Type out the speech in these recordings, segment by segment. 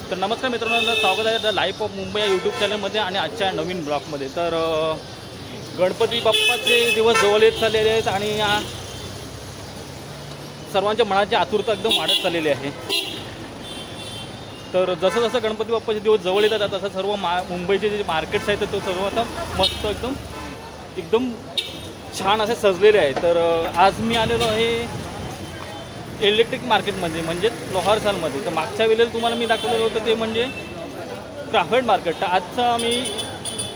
तर नमस्कार मित्रांनो, स्वागत आहे द लाईफ ऑफ मुंबई या यूट्यूब चॅनलमध्ये आणि आजच्या नवीन ब्लॉगमध्ये। तर गणपती बाप्पाचे दिवस जवळ येत चाललेले आहेत आणि सर्वांच्या मनाची आतुरता एकदम वाढत चाललेली आहे। तर जसं जसं गणपती बाप्पाचे दिवस जवळ येतात तसं सर्व मुंबईचे जे मार्केट्स आहेत तो सर्व आता मस्त एकदम छान असे सजलेले आहे। तर आज मी आलेलो आहे इलेक्ट्रिक मार्केटमध्ये म्हणजे लोहार सालमध्ये। तर मागच्या वेळेला तुम्हाला मी दाखवलेलं होतं ते म्हणजे क्राफ्ट मार्केट। तर आजचा मी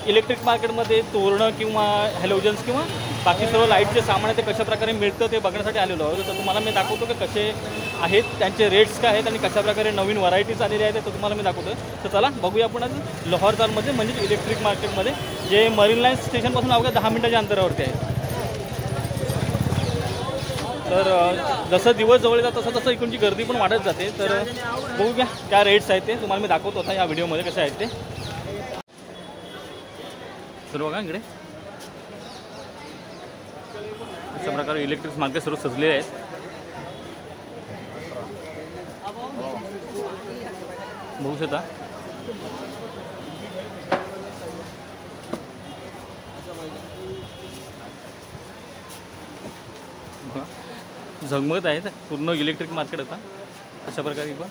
इलेक्ट्रिक मार्केटमध्ये तोरणं किंवा हॅलोजन्स किंवा बाकी सर्व लाईटचे सामान ते कशा प्रकारे मिळतं ते बघण्यासाठी आलेलो आहे। तर तुम्हाला मी दाखवतो की कसे आहेत, त्यांचे रेट्स काय आहेत आणि कशा प्रकारे नवीन व्हरायटीज आलेल्या आहेत ते तुम्हाला मी दाखवतो। तर चला बघूया आपण आज लोहार सालमध्ये म्हणजे इलेक्ट्रिक मार्केटमध्ये, जे मरीन लाईन स्टेशनपासून अवघ्या 10 मिनिटाच्या अंतरावरती आहे। तर जसं दिवस जवळ येतात तसं तसं इकडची गर्दी पण वाढत जाते। तर बघूया क्या रेट्स आहेत ते तुम्हाला मी दाखवतो होता या व्हिडिओमध्ये कसे आहेत ते। तर बघा इकडे अशा प्रकारे इलेक्ट्रिक मार्केट सर्व सजलेले आहेत। बघू शकता झगमगत आहे पूर्ण इलेक्ट्रिक मार्केट आता अशा प्रकारे पण।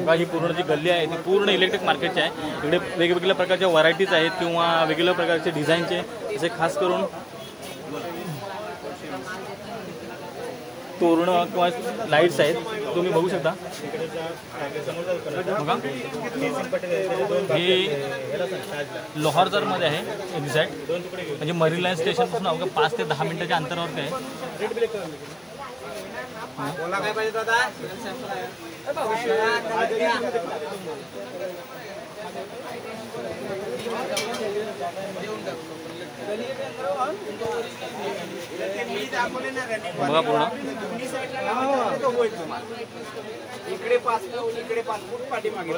ही पूर्ण जी गल्ली आहे ती पूर्ण इलेक्ट्रिक मार्केटची आहे। इकडे वेगवेगळ्या प्रकारच्या व्हरायटीज आहेत किंवा वेगवेगळ्या प्रकारचे डिझाईनचे असे खास करून तोरणं किंवा लाईट्स आहेत तुम्ही बघू शकता। बघा हे लोहारदरमध्ये आहे एक्झॅक्ट, म्हणजे मरीन लाईन स्टेशनपासून अवघ्या 5 ते 10 मिनिटाच्या अंतरावरती आहे। बघा पूर्ण इकडे 5 फूट पाठीमागे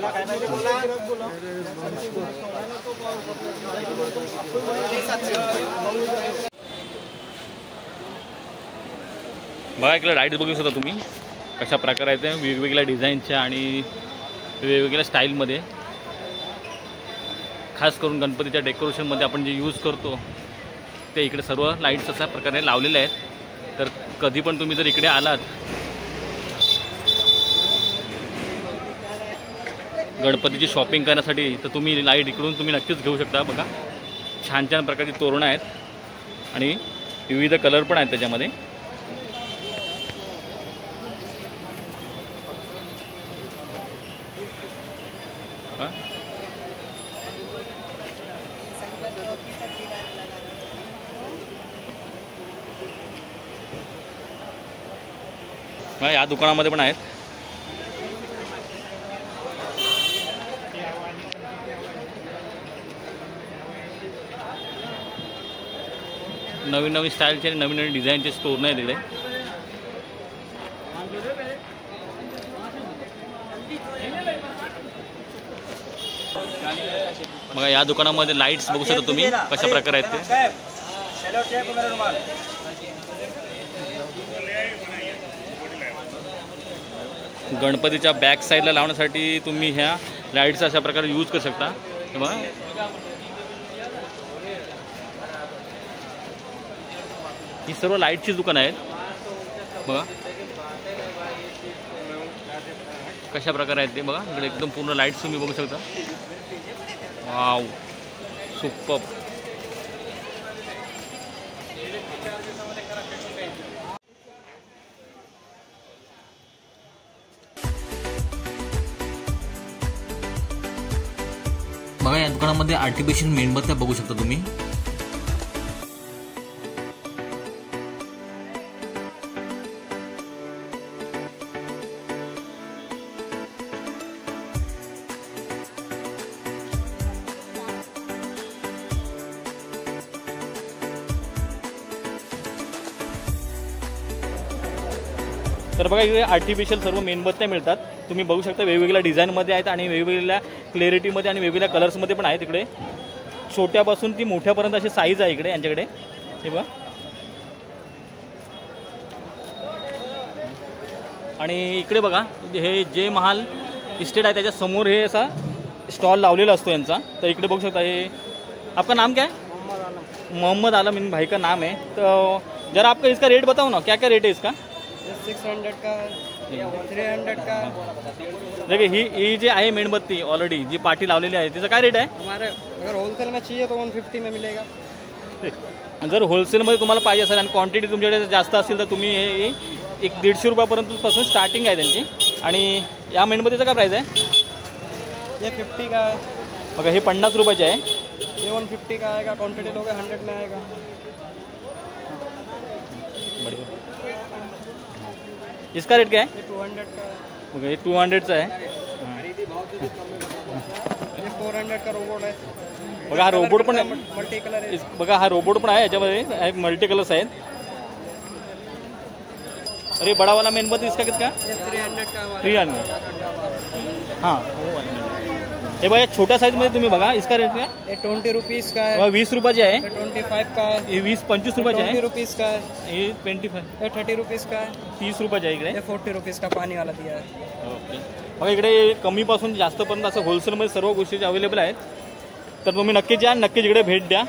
बघा इकडे लाईट बघू शकता तुम्ही कशा प्रकारे आहेत, वेगवेगळ्या डिझाईनच्या आणि वेगवेगळ्या स्टाईलमध्ये। खास करून गणपतीच्या डेकोरेशनमध्ये आपण जे यूज करतो ते इकडे सर्व लाईट्स अशा प्रकारे लावलेले आहेत। तर कधी पण तुम्ही जर इकडे आलात गणपतीची शॉपिंग करण्यासाठी तर तुम्ही लाईट इकडून तुम्ही नक्कीच घेऊ शकता। बघा छान छान प्रकारची तोरणं आहेत आणि विविध कलर पण आहेत त्याच्यामध्ये। या दुकानामध्ये पण आहेत। नवीन नवीन स्टाईलचे आणि नवीन नवीन डिझाईनचे स्टोर नाही तिकडे। मग या दुकानामध्ये लाईट्स बघू शकता तुम्ही कशा प्रकारे आहेत ते। गणपतीच्या बॅक साईडला लावण्यासाठी तुम्ही ह्या लाईट्स अशा प्रकारे यूज करू शकता। तेव्हा ही सर्व लाईटची दुकान आहेत। बघा कशा प्रकारे आहेत ते। बघा इकडे एकदम पूर्ण लाईट्स तुम्ही बघू शकता। Wow superb. बघा या दुकानामध्ये आर्टिफिशियल मेणबत्त्या बघू शकता तुम्ही। तर बघा इकडे आर्टिफिशियल सर्व मेणबत्त्या मिळतात, तुम्ही बघू शकता वेगवेगळ्या डिझाईनमध्ये आहेत आणि वेगवेगळ्या क्लॅरिटीमध्ये आणि वेगवेगळ्या कलर्समध्ये पण आहेत इकडे। छोट्यापासून ती मोठ्यापर्यंत अशी साईज आहे इकडे यांच्याकडे. हे बघा. आणि इकडे बघा हे जय महाल इस्टेट आहे त्याच्या समोर हे असा स्टॉल लावलेला असतो यांचा. तर इकडे बघू शकता. हे आपका नाम क्या है? मोहम्मद आलम इन भाई का नाम है. तो जरा आपका इसका रेट बताओ ना, क्या क्या रेट है इसका? 600 का, 300 का. देखिए ही जे आहे मेणबत्ती ऑलरेडी जी पाठी लावलेली आहे त्याचा काय रेट आहे? हमारे अगर होलसेल में चाहिए तो 150 में मिलेगा. जर होलसेलमध्ये तुम्हाला पाहिजे असेल आणि क्वांटिटी तुमच्याकडे जास्त असेल तर तुम्ही हे एक 150 रुपयापर्यंतपासून स्टार्टिंग आहे त्यांची. आणि या मेणबत्तीचा काय प्राईस आहे? ये 50 का है. बघा हे 50 रुपयाचे आहे. ये 150 का आएगा. क्वांटिटी लोगे 100 में आएगा. इसका रेट क्या है? ये 200 का है. बघा हे 200चा आहे. ये 400 का रोबोट है. बघा हा रोबोट पण आहे. मल्टी कलर है. बघा हा रोबोट पण आहे याच्यामध्ये मल्टी कलर्स आहेत. अरे बड़ा वाला मेणबत्ती इसका किसका? ये 300 का हमारा. 300. हां हे बघा छोट्या साईजमध्ये तुम्ही बघा इसका रेट काय? ये 20 रुपीस का है. बघा 20 रुपयाचे आहे. ये 25 का है. हे 20-25 रुपयाचे 20 आहे. रुपीस का है. हे 25 ये 30 रुपीस का है. 30 रुपयाचे आहे इकडे. ये 40 रुपीस का पानी वाला दिया है. ओके. बघा इकडे कमीपासून जास्तपर्यंत असं होलसेलमध्ये सर्व गोष्टी अवेलेबल आहेत. तर तुम्ही नक्कीच या, नक्कीच इकडे भेट द्या.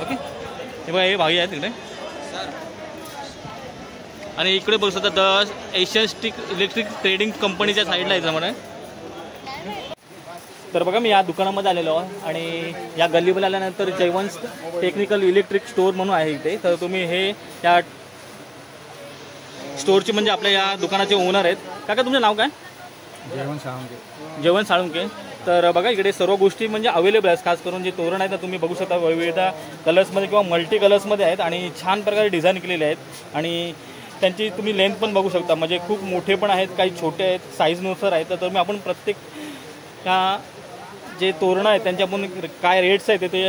ओके. हे बघा हे भाई आहेत इकडे. आणि इकडे बघू शकता the Asian stick electric trading कंपनीच्या साईडला आहे त्यामध्ये. तर बघा मी या दुकानामध्ये आलेलो आहे आणि या गल्लीमध्ये आल्यानंतर जयवंश टेक्निकल इलेक्ट्रिक स्टोअर म्हणून आहे इथे. तर तुम्ही हे या स्टोअरचे म्हणजे आपल्या या दुकानाचे ओनर आहेत. काका तुमचं नाव काय? जयवंश साळुंके. तर बघा इकडे सर्व गोष्टी म्हणजे अवेलेबल आहेत. खास करून जे तोरण आहेत तर तुम्ही बघू शकता विविध कलर्समध्ये किंवा मल्टी कलर्समध्ये आहेत आणि छान प्रकारे डिझाईन केलेले आहेत. आणि त्यांची तुम्ही लेंथ पण बघू शकता म्हणजे खूप मोठे पण आहेत, काही छोटे आहेत, साईजनुसार आहेत. तर मी आपण प्रत्येक ह्या जे तोरणं आहेत त्यांचे आपण काय रेट्स आहेत ते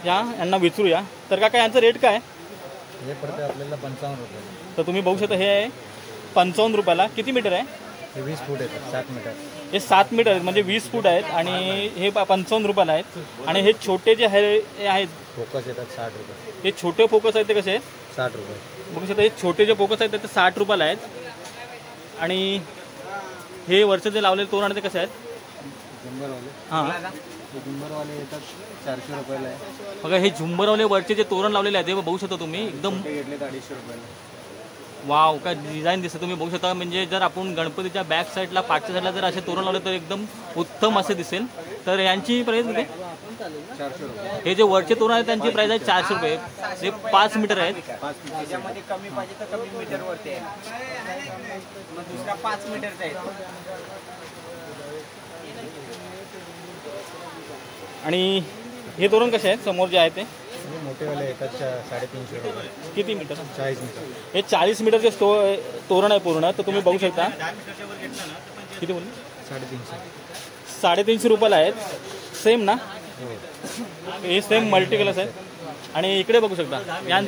यांना विचारूया. तर काका यांचं रेट काय? हे पडते आपल्याला 55 रुपये. तर तुम्ही बघू शकता हे आहे 55 रुपयाला. किती मीटर आहे? हे 20 फूट आहेत. 7 मीटर. हे 7 मीटर आहेत म्हणजे 20 फूट आहेत आणि हे 55 रुपयाला आहेत. आणि हे छोटे जे आहेत फोकस येतात 60 रुपये. हे छोटे फोकस आहेत ते कसे आहेत? 60 रुपये. बघू शकता हे छोटे जे फोकस आहेत ते 60 रुपयाला आहेत. आणि हे वरचे जे लावलेले तोरण ते कसे आहेत? झुंबरवाले. हां हे झुंबरवाले येतात 400 रुपयाला आहे. बघा हे झुंबरवाले वरचे जे तोरण लावलेले आहेत ते बघू शकता तुम्ही एकदम ते घेतले 250 रुपयाला. वाव काय डिझाईन दिसतं तुम्ही बघू शकता. म्हणजे जर आपण गणपतीच्या बॅक साईडला पाठच्या साईडला जर असे तोरण लावले तर एकदम उत्तम असे दिसेल. तर यांची प्राईस किती? 400 रुपये. हे जे वरचे तोरण आहेत त्यांची प्राईस आहे 400 रुपये. ते 5 मीटर आहेत. त्याच्यामध्ये कमी पाहिजे तर कमी मीटरवरती आहे. मग दुसरा 5 मीटरचा आहे. आणि हे तोरण कसे आहेत समोर जे आहे ते? हे मोठेवाले येतात 350 रुपये. किती मीटर? 40 मीटर. हे 40 मीटरचे तोरण आहे पूर्ण. तर तुम्ही बघू शकता. किती बोलले? 350. 350 रुपयाला आहेत. सेम ना? हो. हे सेम मल्टी कलर्स आहेत. आणि इकडे बघू शकता या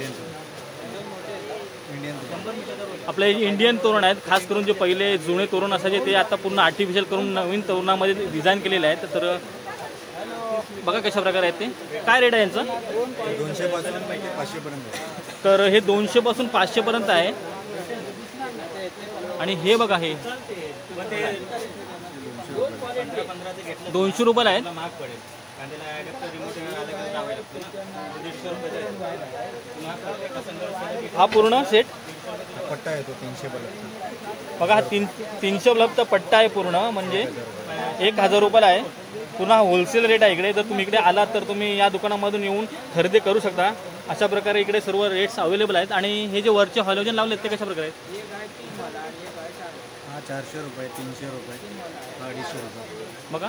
आपले इंडियन तोरण आहेत. खास करून जे पहिले जुने तोरण असायचे ते आता पूर्ण आर्टिफिशियल करून नवीन तोरणामध्ये डिझाईन केलेले आहेत. तर बघा कशा प्रकारे आहेत ते. काय रेट आहे यांचं? 200 पासून 500 पर्यंत. तर हे 200 पासून 500 पर्यंत आहे. आणि हे बघा हे 200 रुपयाला आहेत. हा पूर्ण सेट पट्टा येतो 300 पर्यंत. बघा हा 300 बल्बचा पट्टा आहे पूर्ण म्हणजे 1000 रुपयाला आहे. पुन्हा होलसेल रेट आहे इकडे. जर तुम्ही इकडे आलात तर तुम्ही या दुकानामधून येऊन खरेदी करू शकता. अशा प्रकारे इकडे सर्व रेट्स अवेलेबल आहेत. आणि हे जे वरचे हॅलोजन लावले आहेत ते कशा प्रकारे आहेत? हा 400 रुपये, 300 रुपये, 250 रुपये. बघा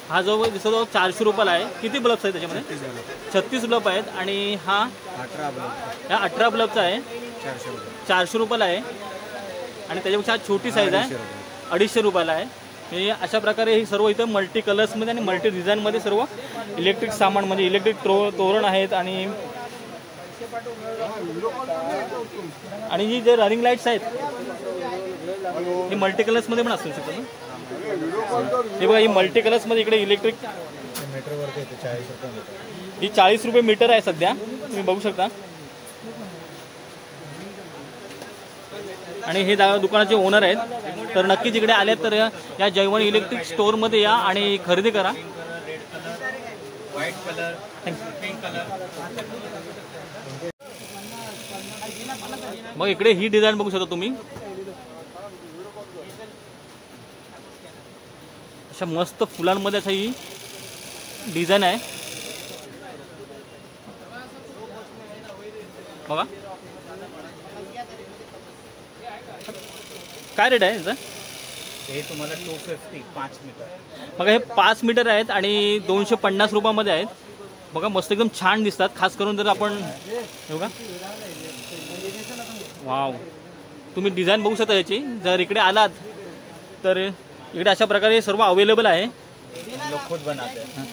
हा जो दिसतो 400 रुपयाला आहे. किती ब्लब्स आहेत त्याच्यामध्ये? 36 ब्लब आहेत. आणि हा 18 बल्ब. हा 18 ब्लबचा आहे. 400 रुपये. 400 रुपयाला आहे. आणि त्याच्यापेक्षा छोटी साईज आहे 250 रुपयाला आहे. हे अशा प्रकारे हे सर्व इथं मल्टी कलर्समध्ये आणि मल्टी डिझाईनमध्ये सर्व इलेक्ट्रिक सामान म्हणजे इलेक्ट्रिक तोरण आहेत. आणि ही जे रनिंग लाईट्स आहेत हे मल्टी कलर्समध्ये पण असू शकतात ना? हे बघा ही मल्टी कलर्समध्ये इकडे इलेक्ट्रिक मीटरवरती येते 40 रुपये मीटर. ही 40 रुपये मीटर आहे सध्या, तुम्ही बघू शकता. आणि हे दुकानाचे ओनर आहेत. तर नक्कीच इकडे आले तर या जयवंत इलेक्ट्रिक स्टोअरमध्ये या आणि खरेदी करा. White colour, pink colour. मग इकडे ही डिझाईन बघू शकता तुम्ही. अशा मस्त फुलांमध्ये अशा ही डिझाईन आहे बघा. काय रेट आहे याचा? हे तुम्हाला 250 5 मीटर. बघा हे 5 मीटर आहेत आणि 250 रुपयामध्ये आहेत. बघा मस्त एकदम छान दिसतात. खास करून जर आपण बघा, वाव, तुम्ही डिझाईन बघू शकता याची. जर इकडे आलात तर इकडे अशा प्रकारे सर्व अवेलेबल आहे. लोग खुद बनाते हैं.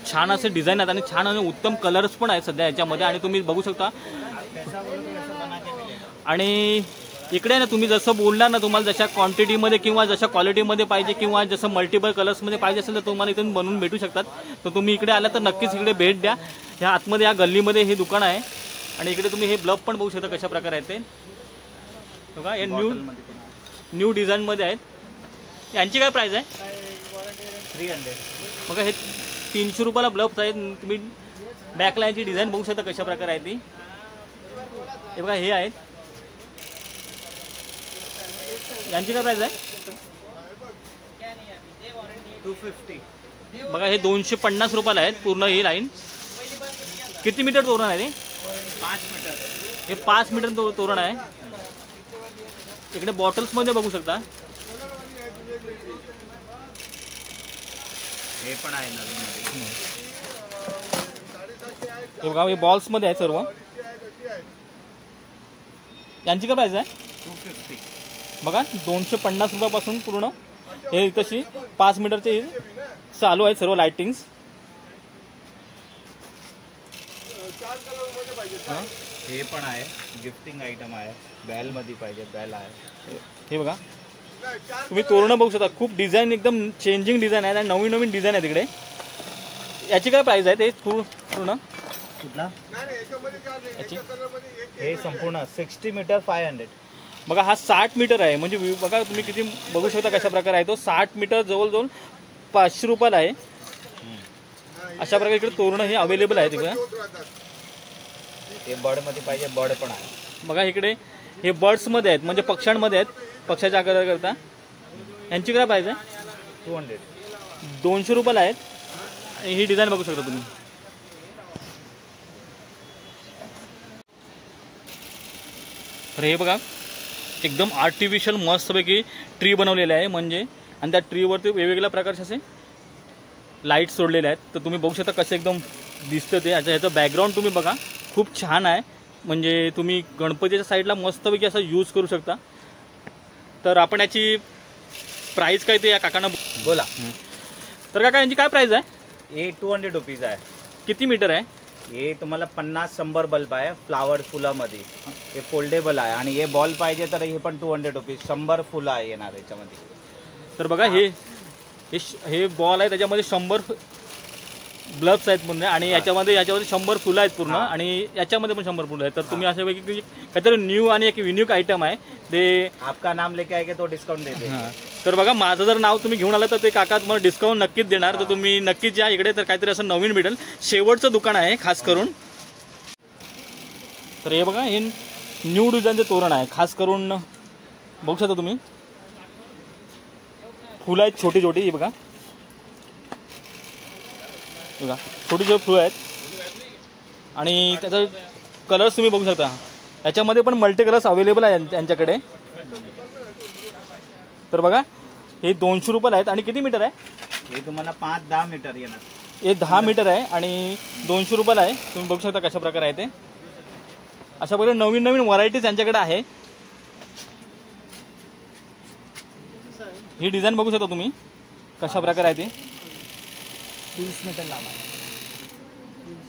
छान असे डिझाईन आहेत आणि छान आणि उत्तम कलर्स पण आहेत सध्या याच्यामध्ये. आणि तुम्ही बघू शकता. आणि इकडे ना तुम्ही जसं बोलणार ना, तुम्हाला जशा क्वांटिटीमध्ये किंवा जशा क्वालिटीमध्ये पाहिजे किंवा जसं मल्टिपल कलर्समध्ये पाहिजे असेल तर तुम्हाला इथून बनवून भेटू शकतात. तर तुम्ही इकडे आला तर नक्कीच इकडे भेट द्या. ह्या आतमध्ये या गल्लीमध्ये हे दुकान आहे. आणि इकडे तुम्ही हे ब्लब पण बघू शकता कशा प्रकारे आहेत ते बघा. हे न्यू डिझाईनमध्ये आहेत. यांची काय प्राईस आहे? 300. बघा हे 300 रुपयाला ब्लब्स आहेत. तुम्ही बॅकलाईनची डिझाईन बघू शकता कशा प्रकारे आहे ती. हे बघा हे आहेत. यांची काय प्राईस आहे? 250. बघा हे 250 रुपयाला आहेत पूर्ण ही लाईन. किती मीटर तोरण आहे ते? 5 मीटर. हे 5 मीटर तोरण आहे. इकडे बॉटल्समध्ये बघू शकता. हे पण आहे नवीन. हे बघा हे बॉल्समध्ये आहे सर्व. यांची काय प्राईस आहे? 250. बघा 250 रुपयापासून पूर्ण हे तशी 5 मीटरचे चालू आहेत सर्व लाइटिंग्स. हे पण आहे गिफ्टिंग आयटम आहे. बेल मध्ये पाहिजे बेल आहे. हे बघा तुम्ही तोरणं बघू शकता. खूप डिझाईन एकदम चेंजिंग डिझाईन आहे आणि नवीन नवीन डिझाईन आहे तिकडे. याची काय प्राईस आहे ते पूर्ण? कुठला? याची हे संपूर्ण 60 मीटर 500. बघा हा 60 मीटर आहे. म्हणजे बघा तुम्ही किती बघू शकता कशा प्रकारे आहे तो. 60 मीटर जवळजवळ 500 रुपयाला आहे. अशा प्रकारे इकडे तोरणं हे अवेलेबल आहे तिकडे. हे बर्ड मध्ये पाहिजे बर्ड पण आहे. बघा इकडे हे बर्ड्समध्ये आहेत म्हणजे पक्ष्यांमध्ये आहेत. पक्षाच्या आकाराकरता. यांची काय प्राईस आहे? 200. 200 रुपयाला आहेत. आणि ही डिझाईन बघू शकता तुम्ही. तर हे बघा एकदम आर्टिफिशियल मस्तपैकी ट्री बनवलेले आहे म्हणजे. आणि त्या ट्रीवरती वेगवेगळ्या प्रकारचे असे लाईट सोडलेले आहेत. तर तुम्ही बघू शकता कसं एकदम दिसतं ते. ह्याचं बॅकग्राऊंड तुम्ही बघा खूप छान आहे. म्हणजे तुम्ही गणपतीच्या साईडला मस्तपैकी असं यूज करू शकता. तर आपण याची प्राईस काय ते या काकांना बोला. तर काका यांची काय प्राईस आहे? हे 200 रुपीज आहे. किती मीटर आहे? हे तुम्हाला 50-100 बल्ब आहे फ्लावर फुलामध्ये. हे फोल्डेबल आहे. आणि हे बॉल पाहिजे तर हे पण 200 रुपीज. 100 फुलं आहे येणार याच्यामध्ये. तर बघा हे बॉल आहे त्याच्यामध्ये 100 ब्लब्स आहेत पूर्ण. आणि याच्यामध्ये 100 फुलं आहेत पूर्ण. आणि याच्यामध्ये पण 100 फुलं आहेत. तर तुम्ही अशा वेगळी काहीतरी न्यू आणि एक युनिक आयटम आहे ते. आपका नाम लेके आएगा तो डिस्काउंट देते. तर बघा माझं जर नाव तुम्ही घेऊन आलं तर ते काका तुम्हाला डिस्काउंट नक्कीच देणार. तर तुम्ही नक्कीच या इकडे. तर काहीतरी असं नवीन भेटेल. शेवटचं दुकान आहे खास करून. तर हे बघा हे न्यू डिझाईनचे तोरण आहे. खास करून बघू शकता तुम्ही. फुलं आहेत छोटी छोटी. हे बघा बघा छोटी छोटी फुलं आहेत. आणि त्याचा कलर्स तुम्ही बघू शकता. याच्यामध्ये पण मल्टी कलर्स अवेलेबल आहे यांच्याकडे. तर बघा हे 200 रुपयाला आहेत. आणि किती मीटर आहे? हे तुम्हाला 5-10 मीटर येणार. हे 10 मीटर आहे आणि 200 रुपयाला आहे. तुम्ही बघू शकता कशा प्रकारे आहे ते. अशा प्रकारे नवीन नवीन व्हरायटीज यांच्याकडे आहे. ही डिझाईन बघू शकता तुम्ही कशा प्रकारे आहे ते. 30 मीटर लांब आहे.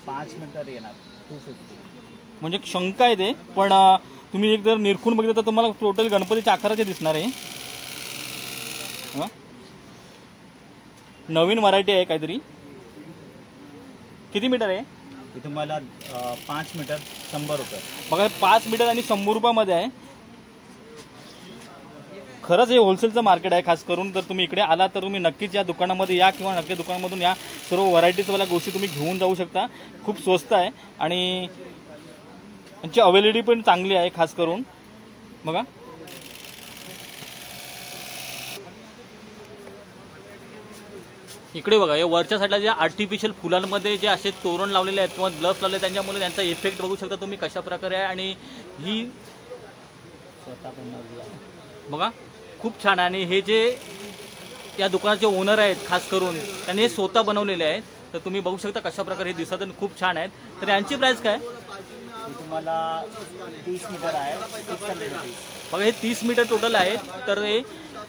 5 मीटर येणार. म्हणजे शंका आहे ते, पण तुम्ही एक जर निरखून बघितलं तर तुम्हाला टोटल गणपतीच्या आकाराचे दिसणार आहे. नवीन व्हरायटी आहे काहीतरी. किती मीटर आहे? हे तुम्हाला 5 मीटर 100 रुपये. बघा 5 मीटर आणि 100 रुपयामध्ये आहे. खरंच हे होलसेलचं मार्केट आहे. खास करून जर तुम्ही इकडे आला तर तुम्ही नक्कीच या दुकानामध्ये या किंवा नक्की दुकानामधून या सर्व व्हरायटीजवाल्या गोष्टी तुम्ही घेऊन जाऊ शकता. खूप स्वस्त आहे आणि यांची अवेलेबिलिटी पण चांगली आहे. खास करून बघा इकडे बघा, या वरच्या साईडला जे आर्टिफिशियल फुलांमध्ये जे असे तोरण लावलेले आहेत किंवा ग्लव्स लावले त्यांच्यामुळे त्यांचा इफेक्ट बघू शकता तुम्ही कशा प्रकारे आहे. आणि ही बघा खूप छान आहे. आणि हे जे या दुकानाचे ओनर आहेत खास करून त्यांनी हे स्वतः बनवलेले आहेत. तर तुम्ही बघू शकता कशा प्रकारे हे दिसत आणि खूप छान आहेत. तर यांची प्राइस काय? तुम्हाला 30 मीटर आहे 600 रुपये. बघा हे 30 मीटर टोटल आहे. तर हे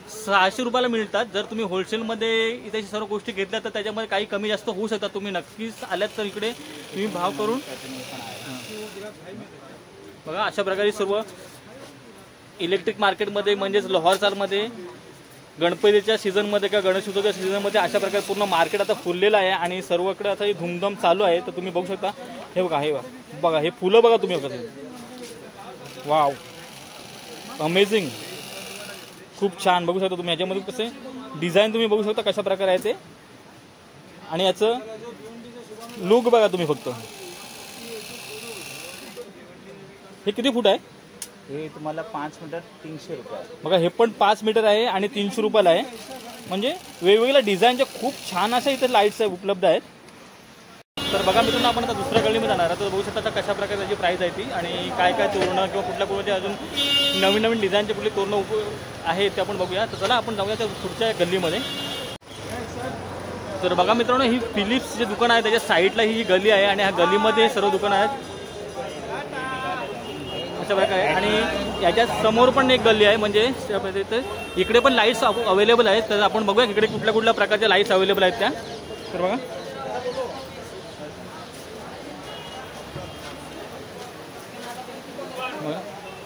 600 रुपयाला मिळतात. जर तुम्ही होलसेलमध्ये इथे सर्व गोष्टी घेतल्या तर त्याच्यामध्ये काही कमी जास्त होऊ शकतात. तुम्ही नक्कीच आल्यात तर इकडे तुम्ही भाव करून बघा. अशा प्रकारे सर्व इलेक्ट्रिक मार्केटमध्ये म्हणजेच लोहारचालमध्ये गणपतीच्या सीझनमध्ये किंवा गणेश उत्सवाच्या सीझनमध्ये अशा प्रकारे पूर्ण मार्केट आता फुललेलं आहे आणि सर्वकडे आता ही धूमधाम चालू आहे. तर तुम्ही बघू शकता. हे बघा, हे बघा, हे फुलं बघा तुम्ही बघा. वाव, अमेझिंग, खूप छान. बघू शकता तुम्ही याच्यामध्ये कसे डिझाईन तुम्ही बघू शकता कशा प्रकारे आहे ते. आणि याचं लुक बघा तुम्ही फक्त. हे किती फूट आहे? हे तुम्हाला 5 मीटर 300 रुपये. बघा हे पण 5 मीटर आहे आणि 300 रुपयाला आहे. म्हणजे वेगवेगळ्या डिझाईनच्या खूप छान अशा इथे लाईट्स उपलब्ध आहेत. तर बघा मित्रांनो, आपण आता दुसऱ्या गल्लीमध्ये जाणार आहे. तर बघू शकता कशा प्रकारे त्याची प्राईस आहे ती आणि काय काय तोरणं किंवा कुठल्या कुठल्या अजून नवीन नवीन डिझाईनचे कुठले तोरणं आहेत ते आपण बघूया. तर चला आपण जाऊया त्या पुढच्या गल्लीमध्ये. तर बघा मित्रांनो, ही फिलिप्स जे दुकान आहे त्याच्या साईडला ही गल्ली आहे आणि ह्या गल्लीमध्ये सर्व दुकानं आहेत अशा प्रकारे. आणि याच्या समोर पण एक गल्ली आहे. म्हणजे इकडे पण लाईट्स अवेलेबल आहेत. तर आपण बघूया इकडे कुठल्या कुठल्या प्रकारच्या लाईट्स अवेलेबल आहेत त्या. तर बघा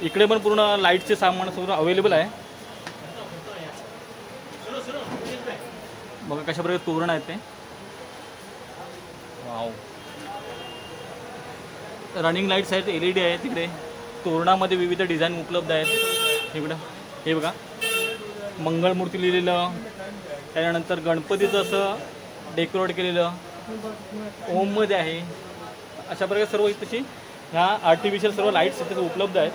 इकडे पण पूर्ण लाईटचे सामान सर्व अवेलेबल आहे. बघा कशा प्रकारे तोरण आहेत ते. वाव, रनिंग लाईट्स आहेत, LED आहेत. तिकडे तोरणामध्ये विविध डिझाईन उपलब्ध आहेत. इकडं हे बघा मंगळमूर्ती लिहिलेलं, त्याच्यानंतर गणपतीचं असं डेकोरेट केलेलं ओममध्ये आहे. अशा प्रकारे सर्व तशी ह्या आर्टिफिशियल सर्व लाईट्स तिथे उपलब्ध आहेत.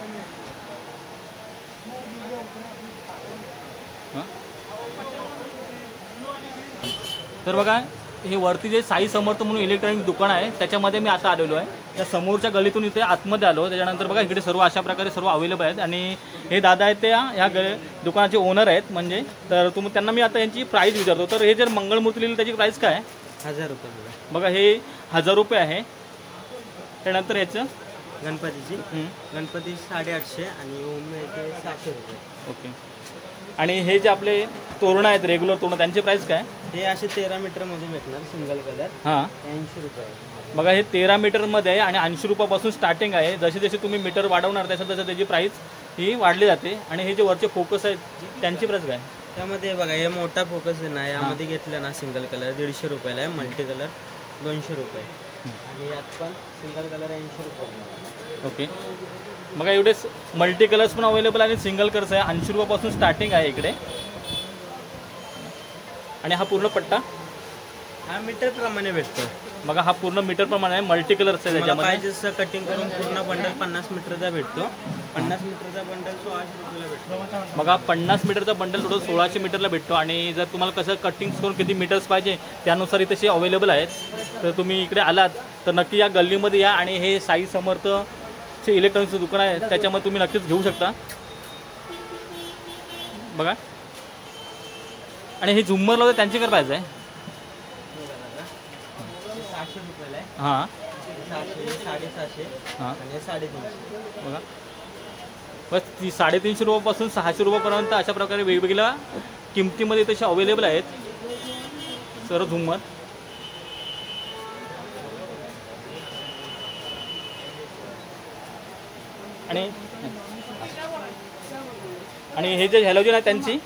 तर बघा हे वरती जे साई समर्थ म्हणून इलेक्ट्रॉनिक दुकान आहे त्याच्यामध्ये मी आता आलेलो आहे. त्या समोरच्या गलीतून इथे आतमध्ये आलो. त्याच्यानंतर बघा इकडे सर्व अशा प्रकारे सर्व अवेलेबल आहेत. आणि हे दादा आहेत ते ह्या दुकानाचे ओनर आहेत. म्हणजे तर तुम्ही त्यांना मी आता यांची प्राईस विचारतो. तर हे जर मंगळमूर्ती लिहिली त्याची प्राईस काय आहे? 1000 रुपये. बघा हे 1000 रुपये आहे. त्यानंतर याचं गणपती 850 आणि ओम येते 700 रुपये. ओके. आणि हे जे आपले तोरणं आहेत रेग्युलर तोरणं त्यांची प्राईस काय? हे असे 13 मीटरमध्ये भेटणार सिंगल कलर. हां 80 रुपये. बघा हे 13 मीटरमध्ये आहे आणि 80 रुपयापासून स्टार्टिंग आहे. जसे जसे तुम्ही मीटर वाढवणार तसं त्याची प्राईस ही वाढली जाते. आणि हे जे वरचे फोकस आहेत त्यांची प्राईस काय? त्यामध्ये बघा हे मोठा फोकस आहे ना, यामध्ये घेतलं ना सिंगल कलर 150 रुपयाला आहे. मल्टी कलर 200 रुपये. आणि यात पण सिंगल कलर 80 रुपये. ओके. बघा एवढे मल्टी कलर्स पण अवेलेबल आणि सिंगल कलर्स आहे. 80 रुपयापासून स्टार्टिंग आहे इकडे. आणि हा पूर्ण पट्टा हा मीटर प्रमाणे भेटतो. बघा हा पूर्ण मीटर प्रमाणे आहे. मल्टी कलर्स आहे त्याच्यामध्ये. जसं कटिंग करून पूर्ण बंडल 50 मीटरचा भेटतो. 50 मीटरचा बंडल 1600 रुपयाला भेटतो. बघा 50 मीटरचा बंडल टोटल 1600 मीटरला भेटतो. आणि जर तुम्हाला कसं कटिंग करून किती मीटर्स पाहिजे त्यानुसार इथे अवेलेबल आहेत. तर तुम्ही इकडे आलात तर नक्की या गल्लीमध्ये या आणि हे साई समर्थचे इलेक्ट्रॉनिक्सचं दुकान आहे त्याच्यामध्ये तुम्ही नक्कीच घेऊ शकता. बघा आणि हे झुम्मर लावते त्यांची काय प्राईस आहे? 700 रुपयाला आहे. हां 700 750 हां आणि 350. बघा बस 350 रुपयापासून 600 रुपयापर्यंत अशा प्रकारे वेगवेगळ्या किमतीमध्ये तसे अवेलेबल आहेत सर्व झुम्मर. आणि हे जे हॅलोजन आहे त्यांची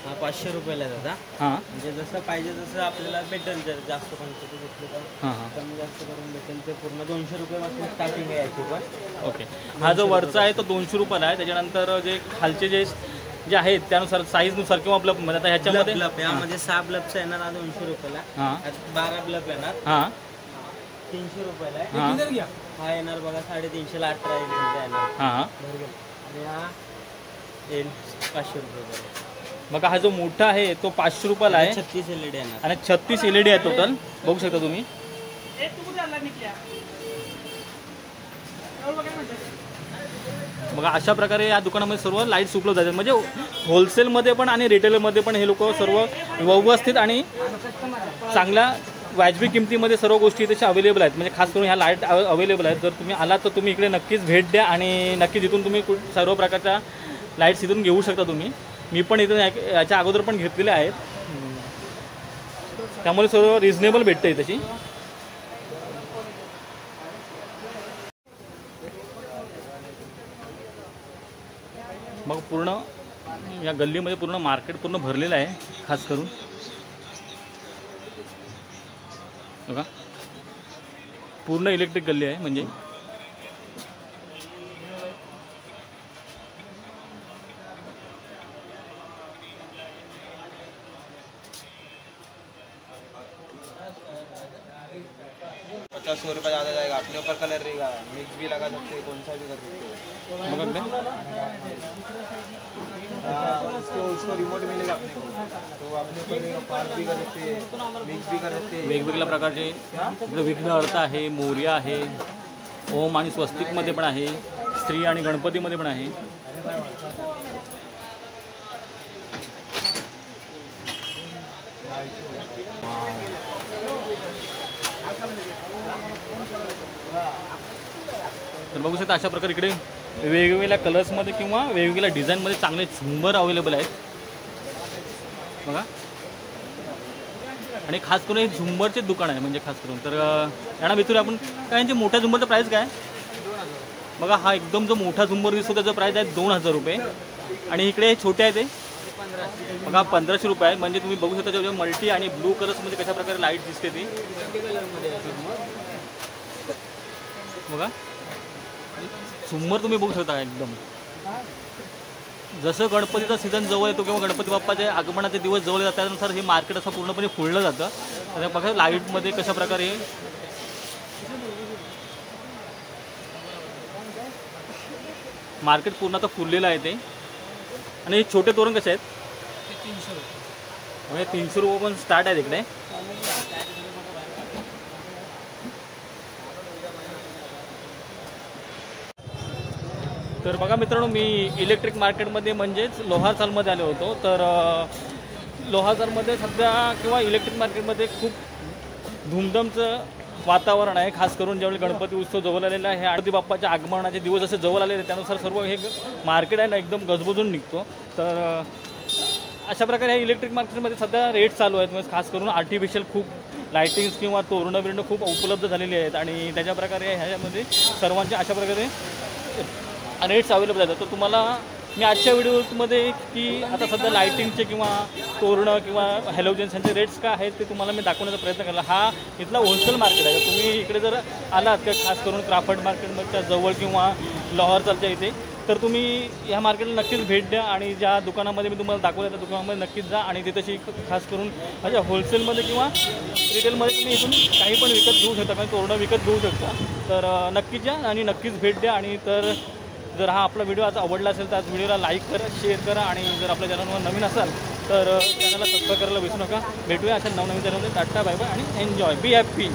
हा 500 रुपयाला आहे दादा. हां म्हणजे जसं पाहिजे तसं आपल्याला भेटेल. जर जास्त क्वांटिटी घेतली तर हां हां कमी जास्त करून भेटेल. ते पूर्ण 200 रुपयापासून स्टार्टिंग आहे याची पण. ओके. हा जो वरचा आहे तो 200 रुपयाला आहे. त्याच्यानंतर जे खालचे जे आहेत त्यानुसार साईजनुसार किंवा ब्लब म्हणजे आता ह्याच्यामध्ये ब्लब यामध्ये 6 ब्लबचा येणार हा 200 रुपयाला. हां 12 ब्लब येणार हां 300 रुपयाला आहे. हां हा येणार बघा 350 ला 18 इंचचा येणार. हां आणि हा येईल 500 रुपयाला. मग हा जो मोठा आहे तो 500 रुपयाला आहे 36 LED येणार. आणि 36 LED आहे टोटल. बघू शकता तुम्ही. बघा अशा प्रकारे या दुकानामध्ये सर्व लाईट्स उपलब्ध आहेत. म्हणजे होलसेलमध्ये पण आणि रिटेलमध्ये पण हे लोक सर्व व्यवस्थित आणि चांगल्या वाजवी किमतीमध्ये सर्व गोष्टी तशा अवेलेबल आहेत. म्हणजे खास करून ह्या लाईट अवेलेबल आहेत. जर तुम्ही आलात तर तुम्ही इकडे नक्कीच भेट द्या आणि नक्कीच इथून तुम्ही सर्व प्रकारच्या लाईट्स इथून घेऊ शकता तुम्ही. मी पण इथून याच्या अगोदर पण घेतलेले आहेत. त्यामुळे सर्व रिझनेबल भेटते तशी. मग पूर्ण या गल्लीमध्ये पूर्ण मार्केट पूर्ण भरलेलं आहे. खास करून बघा पूर्ण इलेक्ट्रिक गल्ली आहे. म्हणजे ₹50 ज़्यादा जाएगा. अपने ऊपर कलर रहेगा. मिक्स भी लगा सकते हैं. कौन सा भी कर सकते हो. बघा इकडे उसको रिमोट मिलेगा अपने को. तो अपने ऊपर पार्क भी कर सकते हैं. मिक्स भी कर सकते हैं. वेगवेगळ्या प्रकारचे इकडे विघ्न अर्थ आहे, मोर्या आहे, ओम आणि स्वस्तिकमध्ये पण आहे, स्त्री आणि गणपतीमध्ये पण आहे. तर बघू शकता अशा प्रकारे इकडे वेगवेगळ्या कलर्समध्ये किंवा वेगवेगळ्या डिझाईनमध्ये चांगले झुंबर अवेलेबल आहेत. बघा आणि खास करून हे झुंबरचे दुकान आहे. म्हणजे खास करून तर यांना विचारूया आपण काय यांचे मोठ्या झुंबरचं प्राईस काय. बघा हा एकदम जो मोठा झुंबर दिसतो त्याचं प्राईस आहे 2000 रुपये. आणि इकडे छोटे आहे ते बघा 1500 रुपये आहे. म्हणजे तुम्ही बघू शकता जेव्हा मल्टी आणि ब्लू कलर्समध्ये कशा प्रकारे लाईट दिसते ती. बघा झुंबर तुम्ही बघू शकता एकदम. जसं गणपतीचा सीझन जवळ येतो किंवा गणपती बाप्पाच्या आगमनाचे दिवस जवळ येतात त्यानुसार हे मार्केट असं पूर्णपणे फुललं जातं. तर बघा लाईटमध्ये कशा प्रकारे मार्केट पूर्ण आता फुललेलं आहे ते. आणि हे छोटे तोरण कसे आहेत. 300 रुपये पण स्टार्ट आहे तिकडे. तर बघा मित्रांनो मी इलेक्ट्रिक मार्केटमध्ये म्हणजेच लोहार चालमध्ये आलो होतो. तर लोहार चालमध्ये सध्या किंवा इलेक्ट्रिक मार्केटमध्ये खूप धूमधामचं वातावरण आहे. खास करून ज्यावेळी गणपती उत्सव जवळ आलेला आहे, गणपती बाप्पाच्या आगमनाचे दिवस जसे जवळ आलेले त्यानुसार सर्व हे मार्केट आहे ना एकदम गजबजून निघतो. तर अशा प्रकारे ह्या इलेक्ट्रिक मार्केटमध्ये सध्या रेट चालू आहेत. म्हणजे खास करून आर्टिफिशियल खूप लायटिंग्स किंवा तोरणं बिरणं खूप उपलब्ध झालेली आहेत. आणि त्याच्या प्रकारे ह्याच्यामध्ये सर्वांचे अशा प्रकारे रेट्स अवेलेबल आहेत. तर तुम्हाला मी आजच्या व्हिडिओमध्ये की आता सध्या लायटिंगचे किंवा तोरणं किंवा हॅलोजन्स यांचे रेट्स काय आहेत ते तुम्हाला मी दाखवण्याचा प्रयत्न केला. हा इथला होलसेल मार्केट आहे. तुम्ही इकडे जर आलात का खास करून क्राफ्ट मार्केटच्या जवळ किंवा लोहार चालच्या इथे तर तुम्ही ह्या मार्केटला नक्कीच भेट द्या. आणि ज्या दुकानामध्ये मी तुम्हाला दाखवलं त्या दुकानामध्ये नक्कीच जा. आणि तिथेशी खास करून म्हणजे होलसेलमध्ये किंवा रिटेलमध्ये तुम्ही इथून काही पण विकत घेऊ शकता, काही तोरणं विकत घेऊ शकता. तर नक्कीच या आणि नक्कीच भेट द्या. आणि तर जर हा आपला व्हिडिओ आता आवडला असेल तर आज व्हिडिओला लाईक करा, शेअर करा. आणि जर आपल्या चॅनलवर नवीन असाल तर चॅनलला सबस्क्राईब करायला विसरू नका. भेटूया अशा नवनवीन चॅनलमध्ये. टाटा बाय बाय आणि एन्जॉय, बी हॅपी.